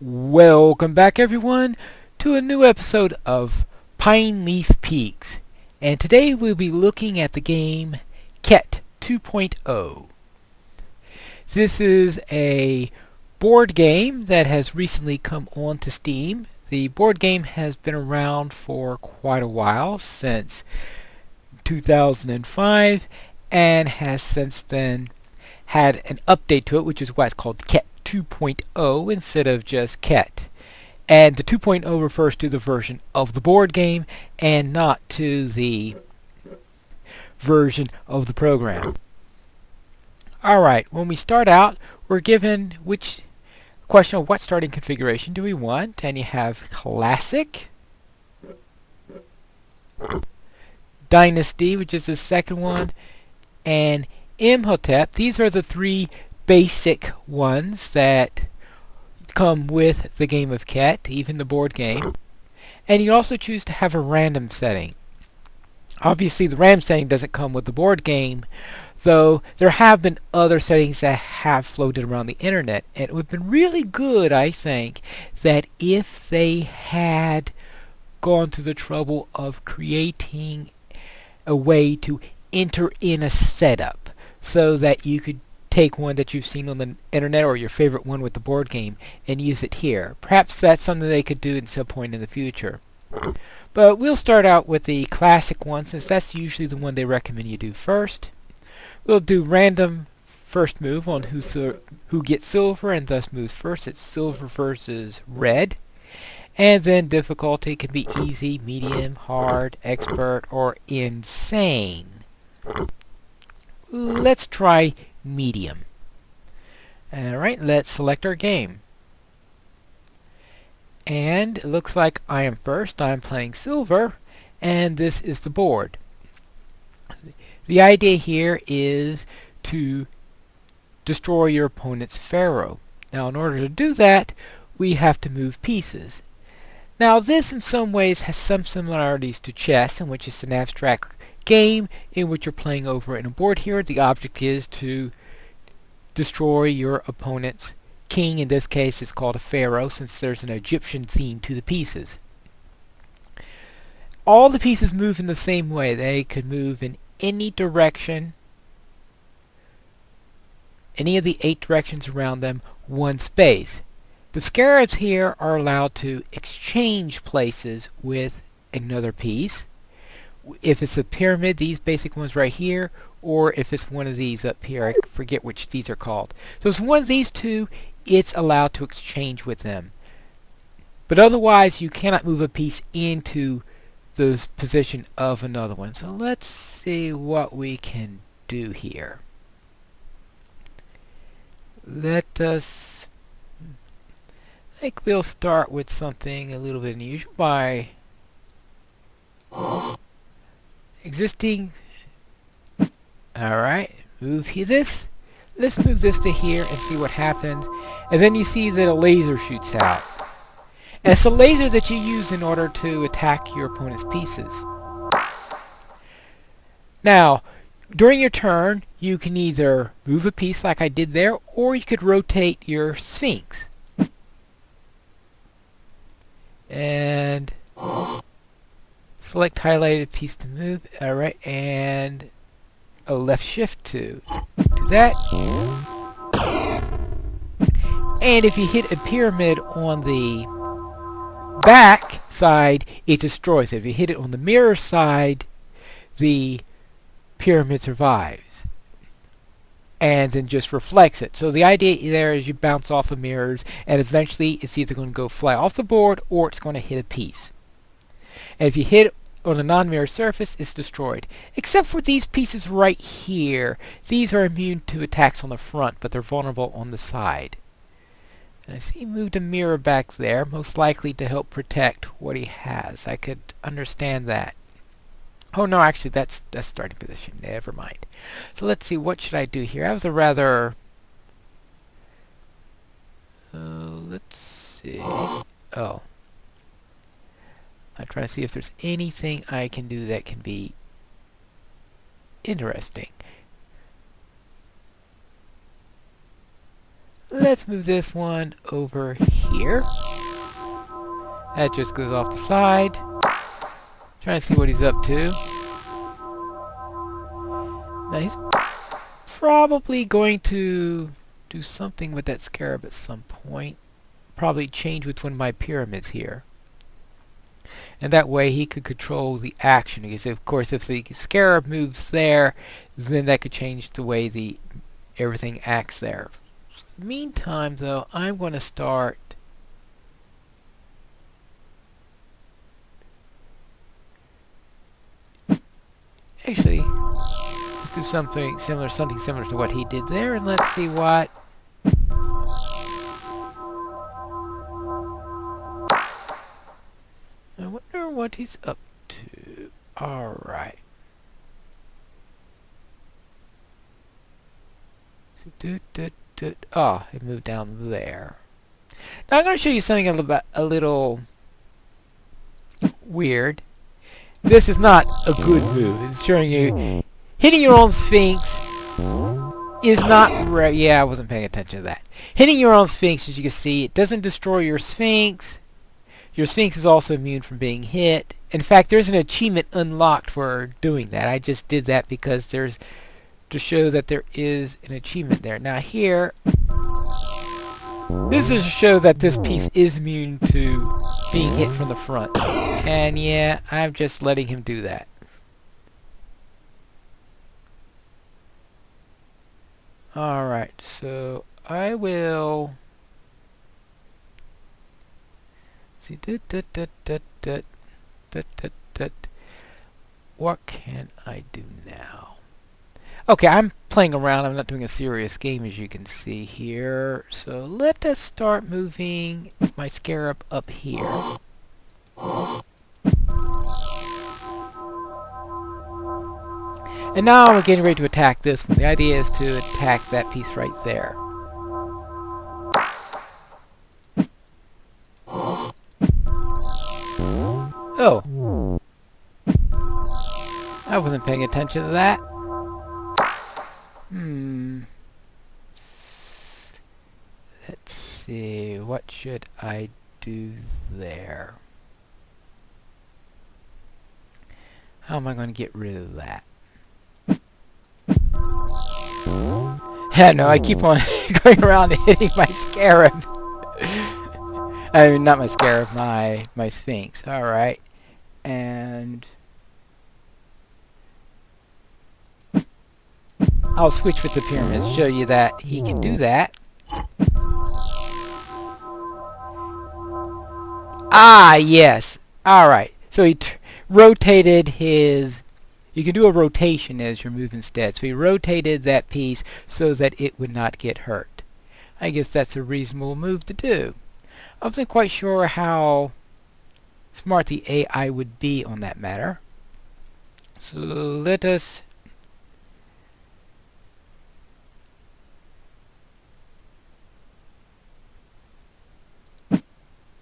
Welcome back everyone to a new episode of Pineleaf Peaks, and today we'll be looking at the game Khet 2.0. This is a board game that has recently come onto Steam. The board game has been around for quite a while, since 2005, and has since then had an update to it, which is why it's called Khet 2.0 instead of just Khet. And the 2.0 refers to the version of the board game and not to the version of the program. Alright, when we start out, we're given which question of what starting configuration do we want, and you have Classic, Dynasty, which is the second one, and Imhotep. These are the three basic ones that come with the game of Khet, even the board game. And you also choose to have a random setting. Obviously the random setting doesn't come with the board game, though there have been other settings that have floated around the internet, and it would have been really good, I think, that if they had gone to the trouble of creating a way to enter in a setup so that you could take one that you've seen on the internet or your favorite one with the board game and use it here. Perhaps that's something they could do at some point in the future. But we'll start out with the classic one, since that's usually the one they recommend you do first. We'll do random first move on who gets silver and thus moves first. It's silver versus red. And then difficulty can be easy, medium, hard, expert, or insane. Let's try medium. Alright, let's select our game. And it looks like I am first. I'm playing silver, and this is the board. The idea here is to destroy your opponent's pharaoh. Now, in order to do that, we have to move pieces. Now, this in some ways has some similarities to chess, in which it's an abstract game in which you're playing over in a board. Here the object is to destroy your opponent's king. In this case it's called a pharaoh, since there's an Egyptian theme to the pieces. All the pieces move in the same way. They could move in any direction, any of the 8 directions around them, one space. The scarabs here are allowed to exchange places with another piece. If it's a pyramid, these basic ones right here, or if it's one of these up here, I forget which these are called. So it's one of these two, it's allowed to exchange with them. But otherwise, you cannot move a piece into the position of another one. So let's see what we can do here. Let us, I think we'll start with something a little bit unusual by existing. Alright, move this. Let's move this to here and see what happens. And then you see that a laser shoots out. And it's a laser that you use in order to attack your opponent's pieces. Now, during your turn, you can either move a piece like I did there, or you could rotate your Sphinx. And select highlighted piece to move. Alright, and left shift to do that. And if you hit a pyramid on the back side, it destroys it. If you hit it on the mirror side, the pyramid survives and then just reflects it. So the idea there is you bounce off the mirrors, and eventually it's either going to go fly off the board or it's going to hit a piece. And if you hit it on a non-mirror surface, it's destroyed. Except for these pieces right here. These are immune to attacks on the front, but they're vulnerable on the side. And I see he moved a mirror back there, most likely to help protect what he has. I could understand that. Oh no, actually that's starting position. Never mind. So let's see, what should I do here? I was a rather... let's see... Oh. I try to see if there's anything I can do that can be interesting. let's move this one over here. That just goes off the side. Trying to see what he's up to. Now he's probably going to do something with that scarab at some point. Probably change which one of my pyramids here. And that way he could control the action. Because of course if the scarab moves there, then that could change the way the everything acts there. Meantime though, I'm going to start actually let's do something similar to what he did there, and let's see what I wonder what he's up to. Alright. Oh, it moved down there. Now I'm going to show you something a little weird. This is not a good move. It's showing you hitting your own Sphinx is not yeah, I wasn't paying attention to that. Hitting your own Sphinx, as you can see, it doesn't destroy your Sphinx. Your Sphinx is also immune from being hit. In fact, there's an achievement unlocked for doing that. I just did that because there's to show that there is an achievement there. Now here, this is to show that this piece is immune to being hit from the front. And yeah, I'm just letting him do that. Alright, so I will see what can I do now? Okay, I'm playing around. I'm not doing a serious game, as you can see here. So let us start moving my scarab up here. And now we're getting ready to attack this one. The idea is to attack that piece right there. Oh. I wasn't paying attention to that. Let's see, what should I do there? How am I going to get rid of that? Yeah, no, I keep on going around and hitting my scarab. I mean, not my scarab, my Sphinx. Alright. And I'll switch with the pyramids, show you that he can do that. Ah, yes. Alright. So he rotated his... You can do a rotation as your move instead. So he rotated that piece so that it would not get hurt. I guess that's a reasonable move to do. I wasn't quite sure how smart the AI would be on that matter. So let us...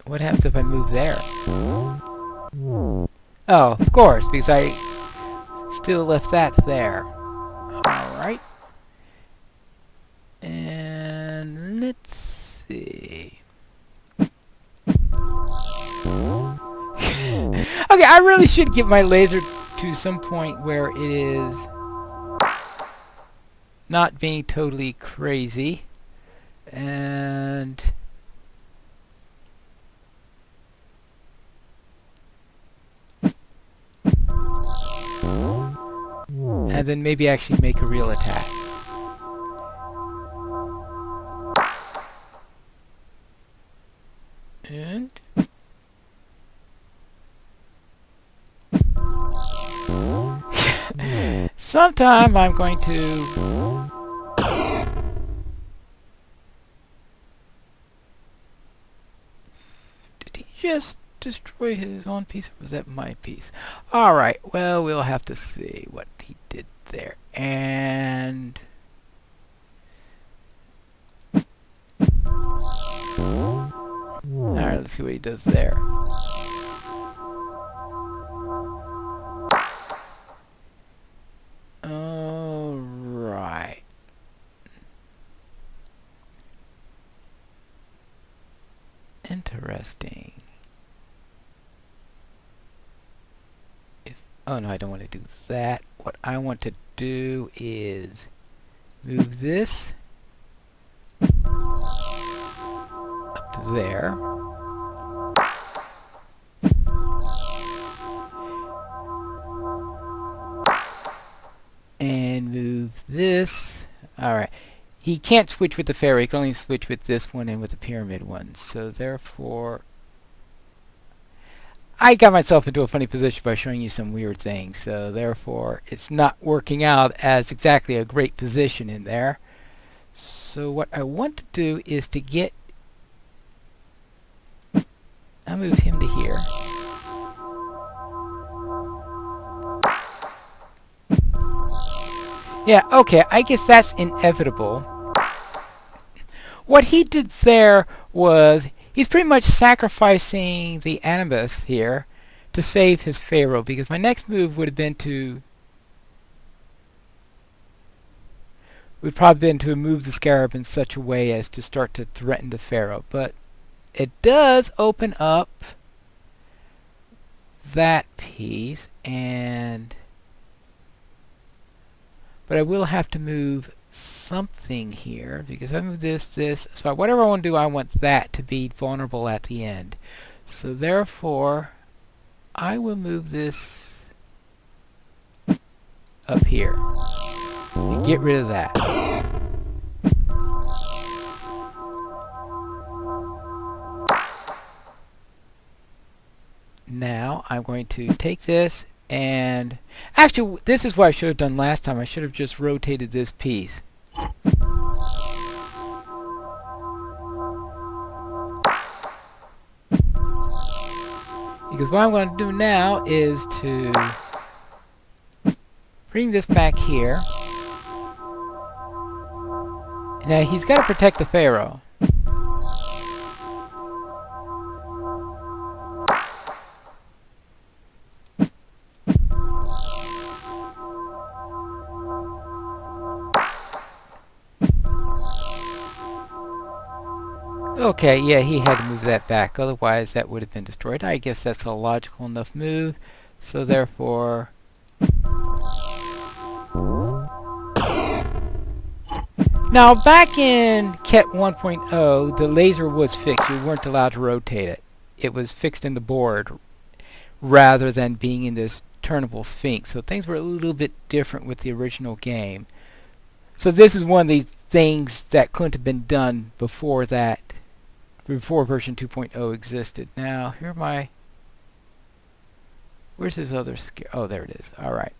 What happens if I move there? Oh, of course, because I still left that there. Alright. And let's see. Okay, I really should get my laser to some point where it is not being totally crazy. And then maybe actually make a real attack. And sometime I'm going to did he just destroy his own piece, or was that my piece? Alright, well, we'll have to see what he did there. And alright, let's see what he does there. Alright. interesting. Oh no, I don't want to do that. What I want to do is move this up to there. And move this. Alright. He can't switch with the pharaoh. He can only switch with this one and with the pyramid one. So therefore, I got myself into a funny position by showing you some weird things. So therefore, it's not working out as exactly a great position in there. So what I want to do is to get... I'll move him to here. Yeah, okay, I guess that's inevitable. What he did there was, he's pretty much sacrificing the Animus here to save his pharaoh, because my next move would have been to... would probably been to move the scarab in such a way as to start to threaten the pharaoh. But it does open up that piece, and... but I will have to move something here, because I move this, so whatever I want to do, I want that to be vulnerable at the end. So therefore, I will move this up here and get rid of that. Now I'm going to take this, and actually this is what I should have done last time. I should have just rotated this piece. Because what I'm going to do now is to bring this back here. Now he's got to protect the pharaoh. Okay, yeah, he had to move that back, otherwise that would have been destroyed. I guess that's a logical enough move, so therefore... Now, back in Khet 1.0, the laser was fixed. You weren't allowed to rotate it. It was fixed in the board, rather than being in this turnable sphinx. So things were a little bit different with the original game. So this is one of the things that couldn't have been done before that, before version 2.0 existed. Now, here are my... where's his other scare? Oh, there it is. Alright.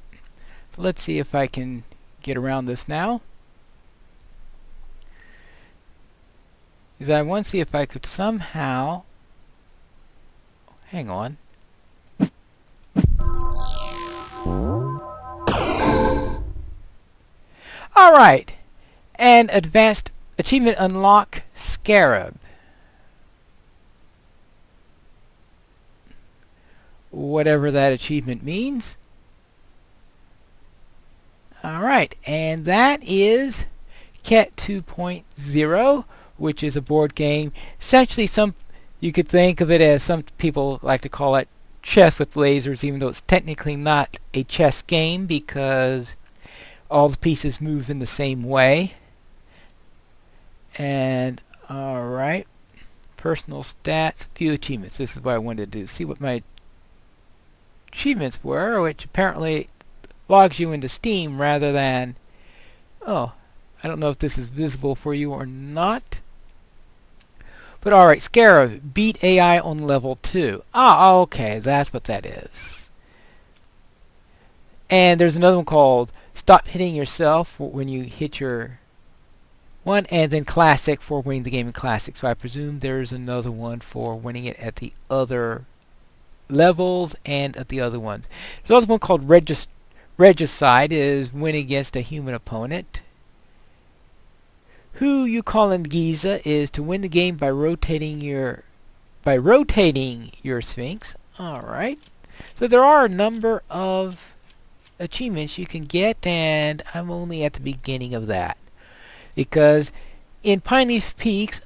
So let's see if I can get around this now. Because I want to see if I could somehow... hang on. Alright. And advanced achievement unlock Scarab. Whatever that achievement means. Alright, and that is Khet 2.0, which is a board game. Essentially, you could think of it as, some people like to call it, chess with lasers, even though it's technically not a chess game because all the pieces move in the same way. And, alright, personal stats, few achievements. This is what I wanted to do. See what my achievements were, which apparently logs you into Steam rather than... oh, I don't know if this is visible for you or not. But alright, Scarab, beat AI on level 2. Ah, okay, that's what that is. And there's another one called Stop Hitting Yourself when you hit your one, and then Classic for winning the game in Classic. So I presume there's another one for winning it at the other levels and at the other ones. There's also one called Regicide, is win against a human opponent. Who you call in Giza is to win the game by rotating your Sphinx. Alright. So there are a number of achievements you can get, and I'm only at the beginning of that. Because in Pineleaf Peaks,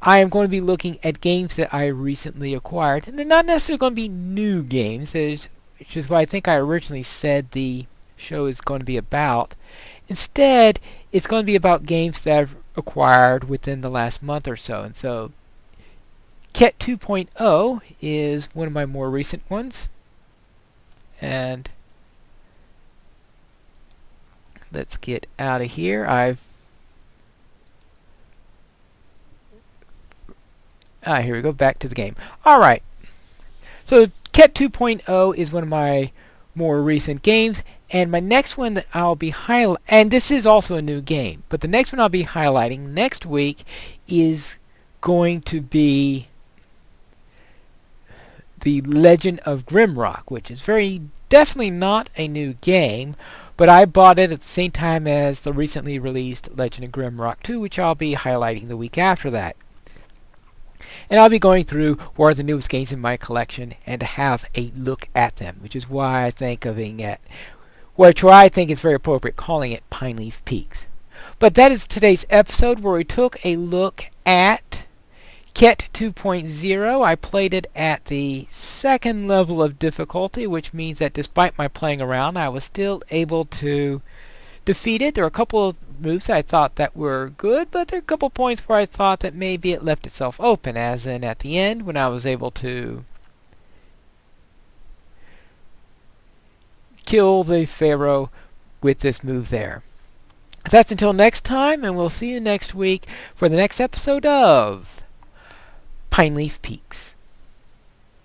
I am going to be looking at games that I recently acquired, and they're not necessarily going to be new games, which is what I think I originally said the show is going to be about. Instead, it's going to be about games that I've acquired within the last month or so. And so, Khet 2.0 is one of my more recent ones. And let's get out of here. Here we go, back to the game. Alright, so Khet 2.0 is one of my more recent games, and my next one that I'll be highlighting, and this is also a new game, but the next one I'll be highlighting next week is going to be The Legend of Grimrock, which is very definitely not a new game, but I bought it at the same time as the recently released Legend of Grimrock 2, which I'll be highlighting the week after that. And I'll be going through what are the newest games in my collection and to have a look at them, which is why I think of being at, which I think is very appropriate calling it Pineleaf Peaks. But that is today's episode where we took a look at Khet 2.0. I played it at the second level of difficulty, which means that despite my playing around, I was still able to defeat it. There were a couple of moves I thought that were good, but there are a couple points where I thought that maybe it left itself open, as in at the end when I was able to kill the Pharaoh with this move there. So that's until next time, and we'll see you next week for the next episode of Pineleaf Peaks.